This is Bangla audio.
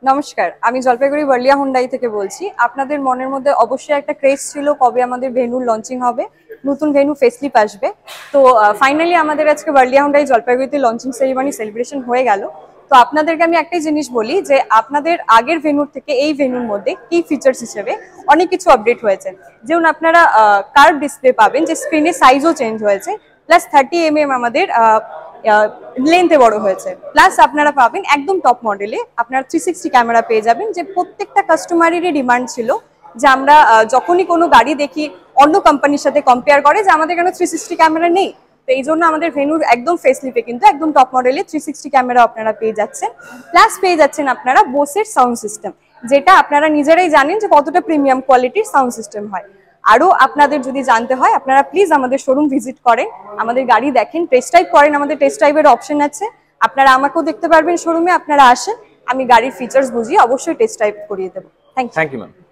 নমস্কার, আমি জলপাইগুড়ি ওয়ার্লিয়া হুন্ডাই থেকে বলছি। আপনাদের মনের মধ্যে অবশ্যই একটা ক্রেজ ছিল কবে আমাদের ভেন্যুর লঞ্চিং হবে, নতুন ভেন্যু ফেসলিপ আসবে। তো ফাইনালি আমাদের আজকে ওয়ার্লিয়া হুন্ডাই জলপাইগুড়িতে লঞ্চিং সেরিমনি সেলিব্রেশন হয়ে গেল। তো আপনাদেরকে আমি একটাই জিনিস বলি যে আপনাদের আগের ভেন্যুর থেকে এই ভেন্যুর মধ্যে কি ফিচার্স হিসেবে অনেক কিছু আপডেট হয়েছে। যেমন আপনারা কার্ভ ডিসপ্লে পাবেন, যে স্ক্রিনের সাইজও চেঞ্জ হয়েছে, প্লাস 30 mm আমাদের লেন্থে বড় হয়েছে। প্লাস আপনারা পাবেন একদম টপ মডেলে আপনারা 360 ক্যামেরা পেয়ে যাবেন, যে প্রত্যেকটা কাস্টমারেরই ডিমান্ড ছিল যে আমরা যখনই কোনো গাড়ি দেখি অন্য কোম্পানির সাথে কম্পেয়ার করে যে আমাদের কেন 360 ক্যামেরা নেই। তো এই জন্য আমাদের ভেন্যুর একদম ফেসলিপে কিন্তু একদম টপ মডেলে 360 ক্যামেরা আপনারা পেয়ে যাচ্ছেন। প্লাস পেয়ে যাচ্ছেন আপনারা বোসের সাউন্ড সিস্টেম, যেটা আপনারা নিজেরাই জানেন যে কতটা প্রিমিয়াম কোয়ালিটির সাউন্ড সিস্টেম হয়। আরও আপনাদের যদি জানতে হয় আপনারা প্লিজ আমাদের শোরুম ভিজিট করেন, আমাদের গাড়ি দেখেন, টেস্ট ড্রাইভ করেন। আমাদের টেস্ট ড্রাইভের অপশন আছে, আপনারা আমাকেও দেখতে পারবেন শোরুমে। আপনারা আসেন, আমি গাড়ির ফিচার্স বুঝিয়ে অবশ্যই টেস্ট ড্রাইভ করিয়ে দেবো। Thank you. Thank you ma'am.